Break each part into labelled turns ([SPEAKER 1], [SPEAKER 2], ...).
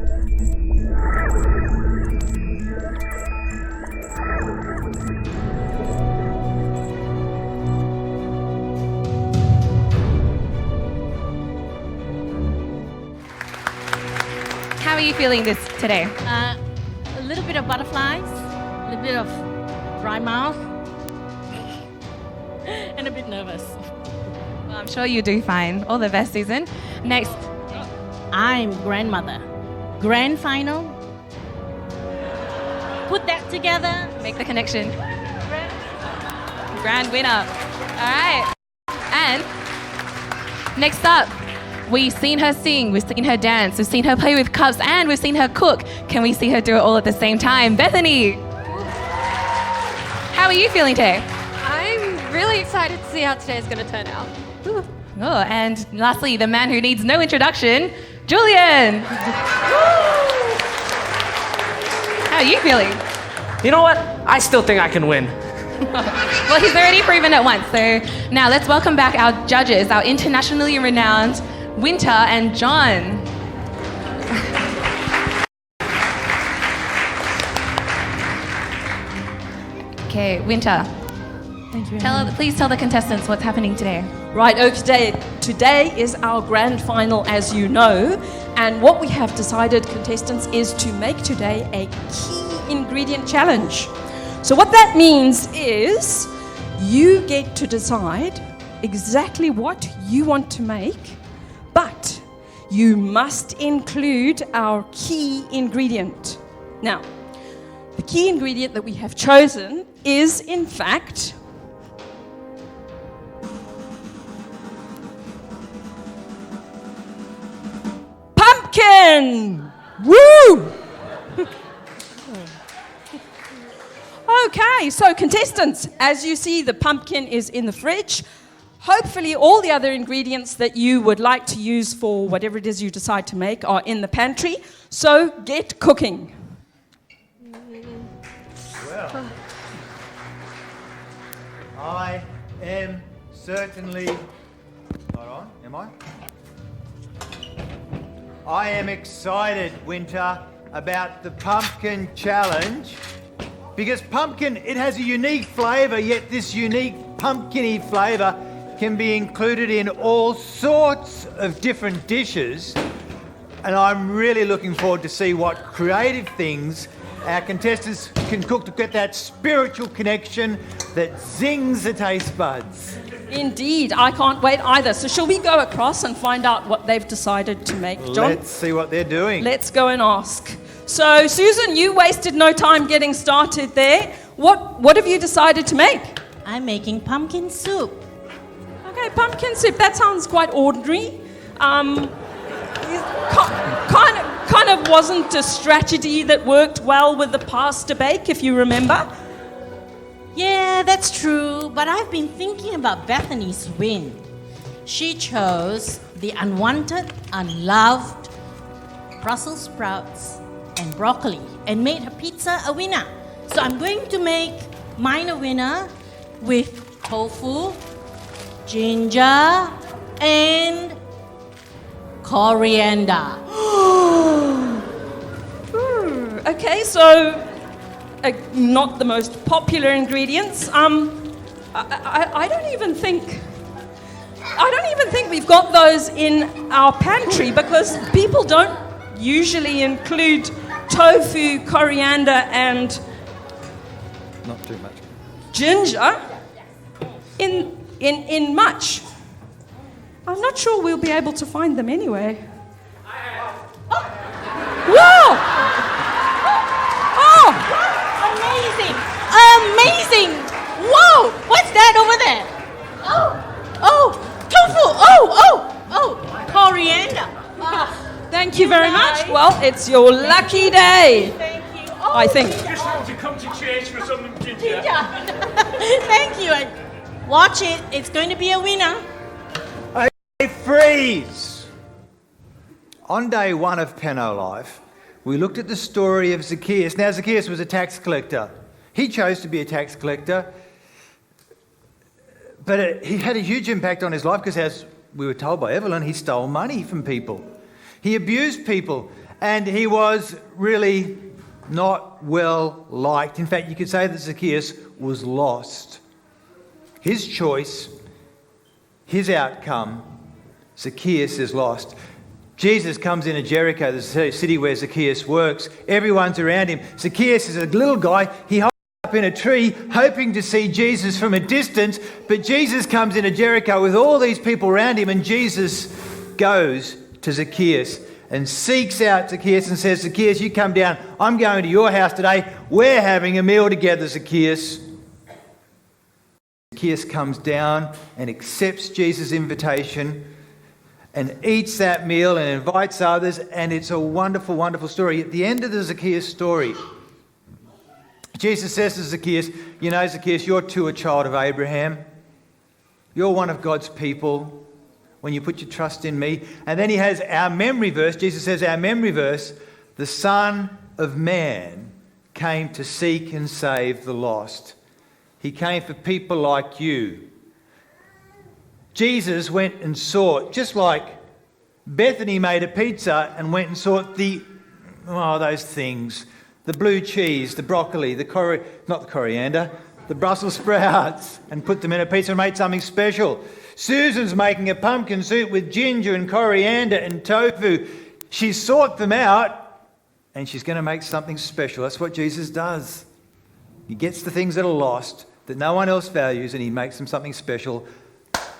[SPEAKER 1] How are you feeling this today?
[SPEAKER 2] A little bit of butterflies, a little bit of dry mouth, and a bit nervous.
[SPEAKER 1] Well, I'm sure you do fine. All the best, Susan. Next.
[SPEAKER 2] I'm grandmother. Grand final. Put that together.
[SPEAKER 1] Make the connection. Grand winner. All right. And next up, we've seen her sing, we've seen her dance, we've seen her play with cups, and we've seen her cook. Can we see her do it all at the same time? Bethany. How are you feeling today?
[SPEAKER 3] I'm really excited to see how today's going to turn out.
[SPEAKER 1] Oh, and lastly, the man who needs no introduction, Julian. How are you feeling?
[SPEAKER 4] You know what? I still think I can win.
[SPEAKER 1] Well, he's already proven it once. So now let's welcome back our judges, our internationally renowned Winter and John. Okay, Winter.
[SPEAKER 5] Thank you.
[SPEAKER 1] Please tell the contestants what's happening today.
[SPEAKER 5] Right, today is our grand final, as you know, and what we have decided, contestants, is to make today a key ingredient challenge. So what that means is you get to decide exactly what you want to make, but you must include our key ingredient. Now, the key ingredient that we have chosen is, in fact, pumpkin! Woo! Okay, so contestants, as you see, the pumpkin is in the fridge. Hopefully all the other ingredients that you would like to use for whatever it is you decide to make are in the pantry. So get cooking.
[SPEAKER 6] Well, I am certainly... Not on, am I? I am excited, Winter, about the pumpkin challenge. Because pumpkin, it has a unique flavour, yet this unique pumpkin-y flavour can be included in all sorts of different dishes. And I'm really looking forward to see what creative things our contestants can cook to get that spiritual connection that zings the taste buds.
[SPEAKER 5] Indeed, I can't wait either. So shall we go across and find out what they've decided to make, John?
[SPEAKER 6] Let's see what they're doing.
[SPEAKER 5] Let's go and ask. So, Susan, you wasted no time getting started there. What have you decided to make?
[SPEAKER 2] I'm making pumpkin soup.
[SPEAKER 5] Okay, pumpkin soup. That sounds quite ordinary. Kind of wasn't a strategy that worked well with the pasta bake, if you remember.
[SPEAKER 2] Yeah, that's true, but I've been thinking about Bethany's win. She chose the unwanted, unloved Brussels sprouts and broccoli and made her pizza a winner. So I'm going to make mine a winner with tofu, ginger, and coriander.
[SPEAKER 5] Okay, so not the most popular ingredients. I don't even think we've got those in our pantry because people don't usually include tofu, coriander, and
[SPEAKER 6] Not too much.
[SPEAKER 5] ginger in much. I'm not sure we'll be able to find them anyway. Whoa! Oh!
[SPEAKER 2] Amazing! Whoa! What's that over there? Oh! Tofu! Oh! Coriander!
[SPEAKER 5] Thank you very much. Well, it's your lucky day.
[SPEAKER 2] Thank you.
[SPEAKER 5] I think.
[SPEAKER 4] Just want to come to church for some ginger.
[SPEAKER 2] Thank you. Watch it. It's going to be a winner.
[SPEAKER 6] Freeze! On day one of PennoLife, we looked at the story of Zacchaeus. Now, Zacchaeus was a tax collector. He chose to be a tax collector, but he had a huge impact on his life because, as we were told by Evelyn, he stole money from people. He abused people, and he was really not well liked. In fact, you could say that Zacchaeus was lost. His choice, his outcome, Zacchaeus is lost. Jesus comes into Jericho, the city where Zacchaeus works. Everyone's around him. Zacchaeus is a little guy. He hides up in a tree, hoping to see Jesus from a distance. But Jesus comes into Jericho with all these people around him, and Jesus goes to Zacchaeus and seeks out Zacchaeus and says, Zacchaeus, you come down. I'm going to your house today. We're having a meal together, Zacchaeus. Zacchaeus comes down and accepts Jesus' invitation and eats that meal and invites others, and it's a wonderful, wonderful story. At the end of the Zacchaeus story, Jesus says to Zacchaeus, you know, Zacchaeus, you're too a child of Abraham. You're one of God's people when you put your trust in me. And then he has our memory verse. Jesus says our memory verse, the Son of Man came to seek and save the lost. He came for people like you. Jesus went and sought, just like Bethany made a pizza and went and sought those things, the blue cheese, the broccoli, the coriander, the Brussels sprouts, and put them in a pizza and made something special. Susan's making a pumpkin soup with ginger and coriander and tofu. She sought them out and she's going to make something special. That's what Jesus does. He gets the things that are lost, that no one else values, and he makes them something special.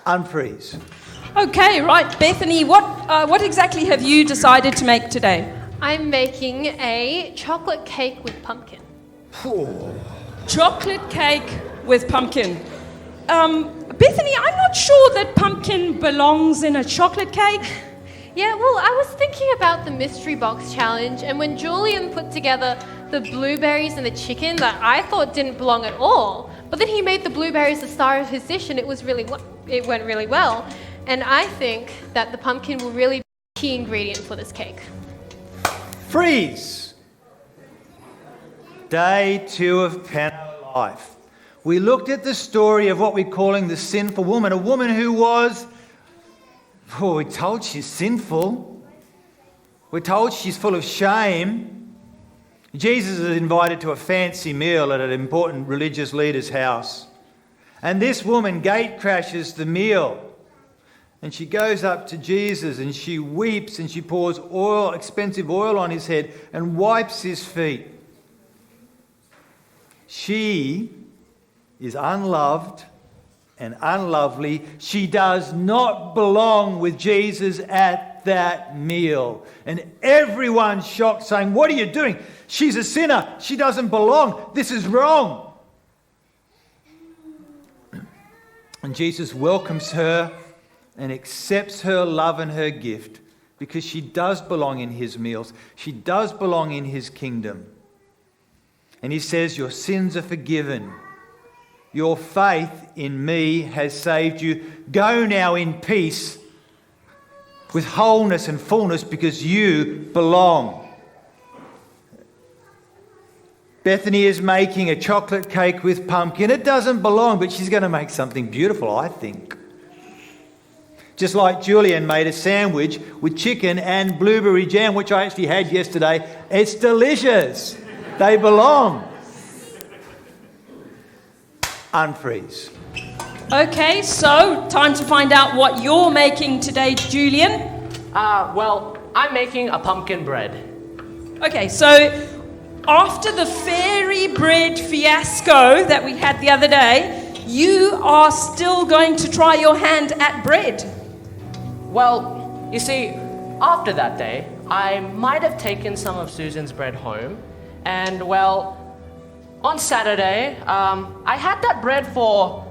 [SPEAKER 6] Unfreeze.
[SPEAKER 5] Okay, right, Bethany, what exactly have you decided to make today?
[SPEAKER 3] I'm making a chocolate cake with pumpkin.
[SPEAKER 5] Chocolate cake with pumpkin. Bethany, I'm not sure that pumpkin belongs in a chocolate cake.
[SPEAKER 3] Yeah, well, I was thinking about the mystery box challenge, and when Julian put together the blueberries and the chicken that I thought didn't belong at all, but then he made the blueberries the star of his dish, and it went really well. And I think that the pumpkin will really be a key ingredient for this cake.
[SPEAKER 6] Freeze! Day 2 of PennoLife. We looked at the story of what we're calling the sinful woman, a woman who was, we're told she's sinful. We're told she's full of shame. Jesus is invited to a fancy meal at an important religious leader's house. And this woman gate crashes the meal. And she goes up to Jesus and she weeps and she pours expensive oil on his head and wipes his feet. She is unloved and unlovely. She does not belong with Jesus at that meal. And everyone's shocked, saying, what are you doing? She's a sinner. She doesn't belong. This is wrong. And Jesus welcomes her and accepts her love and her gift because she does belong in his meals. She does belong in his kingdom. And he says, your sins are forgiven. Your faith in me has saved you. Go now in peace with wholeness and fullness because you belong. Bethany is making a chocolate cake with pumpkin. It doesn't belong, but she's going to make something beautiful, I think. Just like Julian made a sandwich with chicken and blueberry jam, which I actually had yesterday. It's delicious. They belong. Unfreeze.
[SPEAKER 5] Okay, so time to find out what you're making today, Julian.
[SPEAKER 4] Well, I'm making a pumpkin bread.
[SPEAKER 5] Okay, so after the fairy bread fiasco that we had the other day, you are still going to try your hand at bread.
[SPEAKER 4] Well, you see, after that day, I might have taken some of Susan's bread home, and well, on Saturday, I had that bread for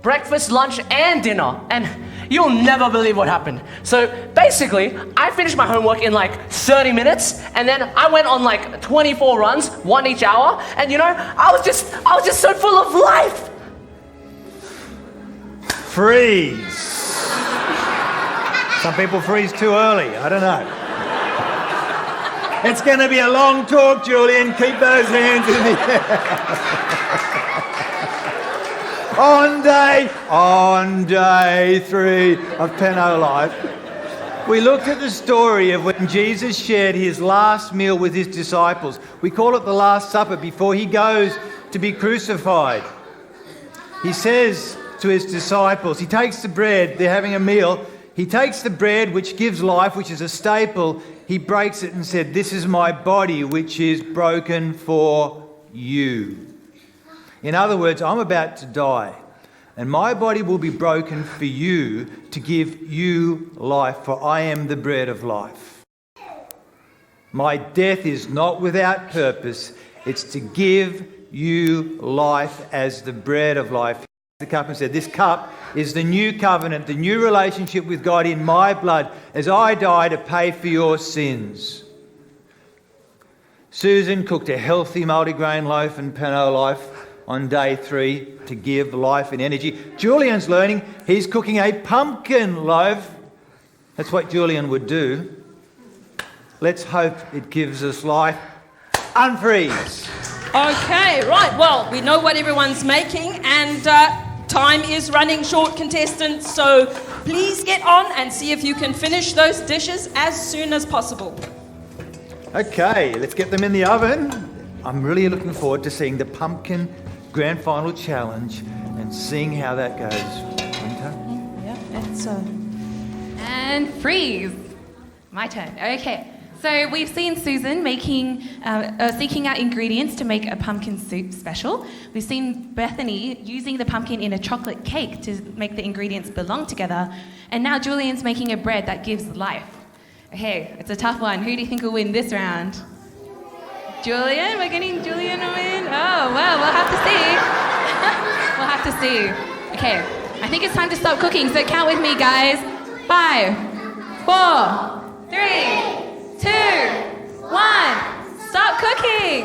[SPEAKER 4] breakfast, lunch, and dinner, and you'll never believe what happened. So basically, I finished my homework in like 30 minutes, and then I went on like 24 runs, one each hour, and you know, I was just so full of life.
[SPEAKER 6] Freeze. Some people freeze too early. I don't know. It's going to be a long talk, Julian. Keep those hands in the air. On day 3 of PennoLife, We looked at the story of when Jesus shared his last meal with his disciples. We call it the Last Supper before he goes to be crucified. He says to his disciples, he takes the bread, they're having a meal, he takes the bread which gives life, which is a staple, he breaks it and said, "This is my body which is broken for you." In other words, I'm about to die, and my body will be broken for you to give you life, for I am the bread of life. My death is not without purpose. It's to give you life as the bread of life. The cup and said, "This cup is the new covenant, the new relationship with God in my blood as I die to pay for your sins." Susan cooked a healthy multigrain loaf and PennoLife on day 3 to give life and energy. Julian's learning. He's cooking a pumpkin loaf. That's what Julian would do. Let's hope it gives us life. Unfreeze.
[SPEAKER 5] Okay, right. Well, we know what everyone's making, and time is running short, contestants. So please get on and see if you can finish those dishes as soon as possible.
[SPEAKER 6] Okay, let's get them in the oven. I'm really looking forward to seeing the pumpkin grand final challenge and seeing how that goes. Winter?
[SPEAKER 5] Yeah, it's
[SPEAKER 1] And freeze. My turn. Okay. So we've seen Susan seeking out ingredients to make a pumpkin soup special. We've seen Bethany using the pumpkin in a chocolate cake to make the ingredients belong together. And now Julian's making a bread that gives life. Okay, it's a tough one. Who do you think will win this round? Julian? We're getting Julian to win? Oh, well, we'll have to see. We'll have to see. Okay, I think it's time to stop cooking, so count with me, guys. 5, 4, 3, 2, 1. Stop cooking.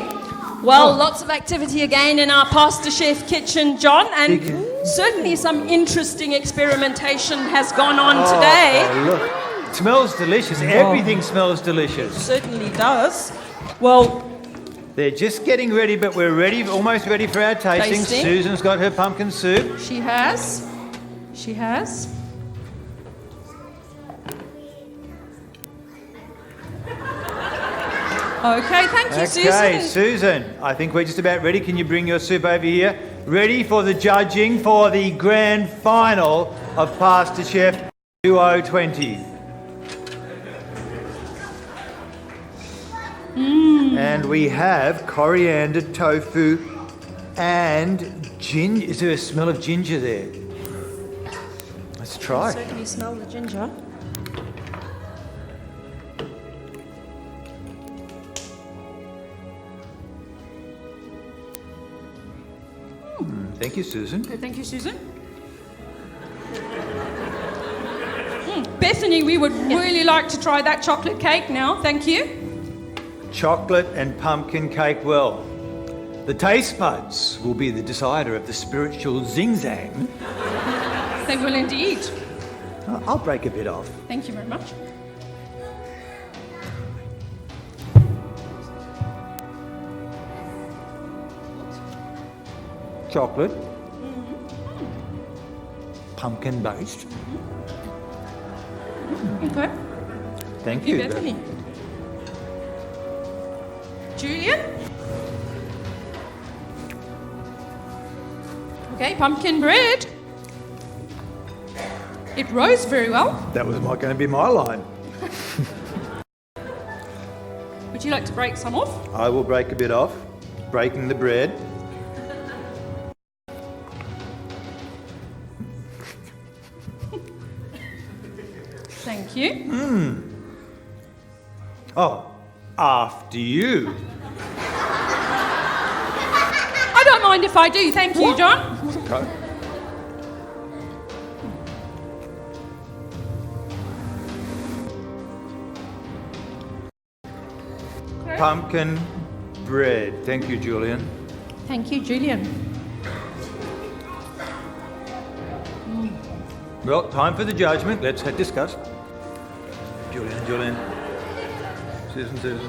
[SPEAKER 5] well, lots of activity again in our Pastor Chef kitchen, John, and certainly some interesting experimentation has gone on today.
[SPEAKER 6] Oh, look. It smells delicious. Everything smells delicious.
[SPEAKER 5] Certainly does. Well,
[SPEAKER 6] they're just getting ready, but we're ready, almost ready for our tasting.
[SPEAKER 5] Tasting.
[SPEAKER 6] Susan's got her pumpkin soup.
[SPEAKER 5] she has. She has. Okay, thank you,
[SPEAKER 6] Okay,
[SPEAKER 5] Susan.
[SPEAKER 6] Susan, I think we're just about ready. Can you bring your soup over here? Ready for the judging for the grand final of Pastor Chef 2020. And we have coriander, tofu, and ginger. Is there a smell of ginger there? Let's try.
[SPEAKER 5] Certainly smell the ginger.
[SPEAKER 6] Thank you, Susan.
[SPEAKER 5] Okay, thank you, Susan. Bethany, we would really like to try that chocolate cake now. Thank you.
[SPEAKER 6] Chocolate and pumpkin cake, well, the taste buds will be the decider of the spiritual zing-zang.
[SPEAKER 5] They will indeed.
[SPEAKER 6] I'll break a bit off.
[SPEAKER 5] Thank you very much.
[SPEAKER 6] Chocolate. Pumpkin based.
[SPEAKER 5] Okay.
[SPEAKER 6] Thank you.
[SPEAKER 5] Bethany. Julian? Okay, pumpkin bread. It rose very well.
[SPEAKER 6] That was going to be my line.
[SPEAKER 5] Would you like to break some off?
[SPEAKER 6] I will break a bit off, breaking the bread.
[SPEAKER 5] Thank you.
[SPEAKER 6] Oh, after you.
[SPEAKER 5] I don't mind if I do. Thank you, John.
[SPEAKER 6] Okay. Pumpkin bread. Thank you, Julian.
[SPEAKER 5] Thank you, Julian.
[SPEAKER 6] Well, time for the judgment. Let's discuss. Julian. Susan.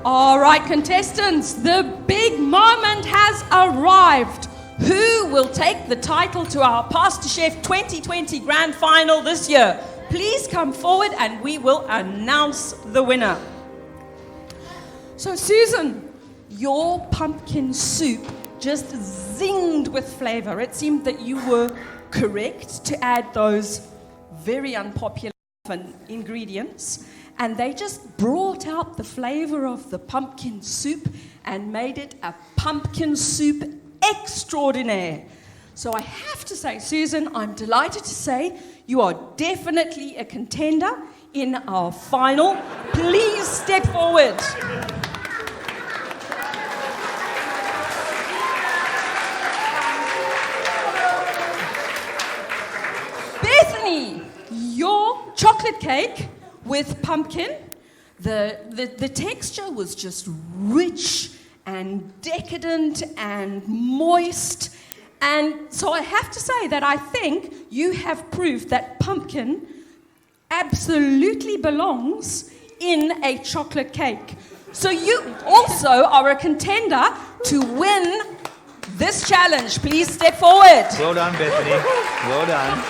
[SPEAKER 5] All right, contestants, the big moment has arrived. Who will take the title to our Pastor Chef 2020 Grand Final this year? please come forward and we will announce the winner. So, Susan, your pumpkin soup just zinged with flavor. It seemed that you were correct to add those very unpopular ingredients, and they just brought out the flavor of the pumpkin soup and made it a pumpkin soup extraordinaire. So I have to say, Susan, I'm delighted to say you are definitely a contender in our final. Please step forward. Bethany, your chocolate cake with pumpkin, the texture was just rich and decadent and moist. And so I have to say that I think you have proved that pumpkin absolutely belongs in a chocolate cake. So you also are a contender to win this challenge. Please step forward.
[SPEAKER 6] Well done, Bethany. Well done.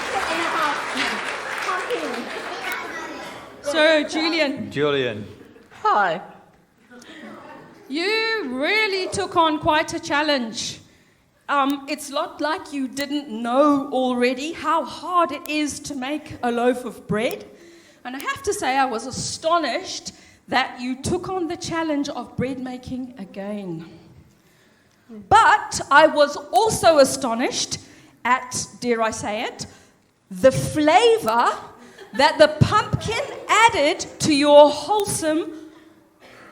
[SPEAKER 5] So, Julian,
[SPEAKER 4] Hi.
[SPEAKER 5] you really took on quite a challenge. It's not like you didn't know already how hard it is to make a loaf of bread. And I have to say, I was astonished that you took on the challenge of bread making again. But I was also astonished at, dare I say it, the flavor that the pumpkin added to your wholesome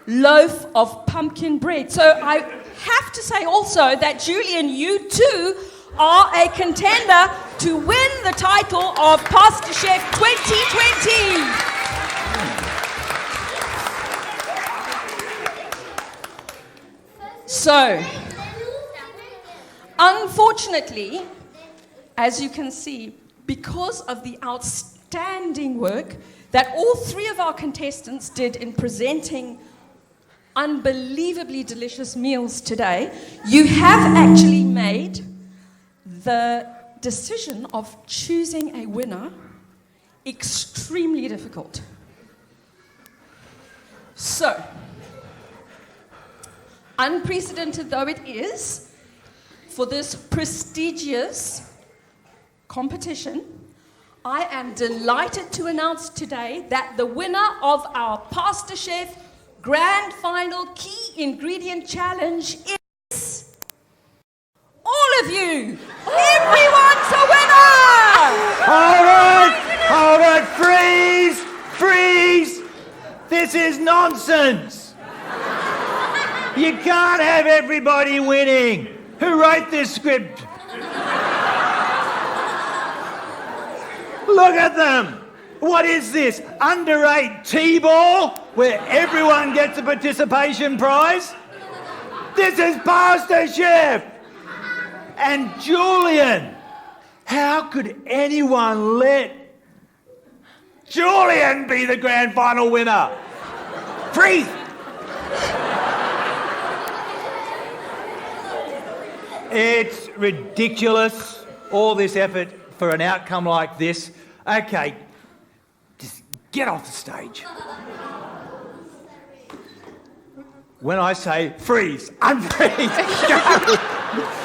[SPEAKER 5] loaf of pumpkin bread. So I have to say also that, Julian, you too are a contender to win the title of Pastor Chef 2020. So, unfortunately, as you can see, because of the outstanding work that all three of our contestants did in presenting unbelievably delicious meals today, you have actually made the decision of choosing a winner extremely difficult. So, unprecedented though it is, for this prestigious competition, I am delighted to announce today that the winner of our Pastor Chef Grand Final Key Ingredient Challenge is all of you. Everyone's a winner!
[SPEAKER 6] Hold it, freeze! This is nonsense. You can't have everybody winning. Who wrote this script? Look at them. What is this? Under 8 T-ball where everyone gets a participation prize? This is Pastor Chef. And Julian. How could anyone let Julian be the grand final winner? Freeze! It's ridiculous, all this effort for an outcome like this. Okay, just get off the stage. When I say freeze, unfreeze, go!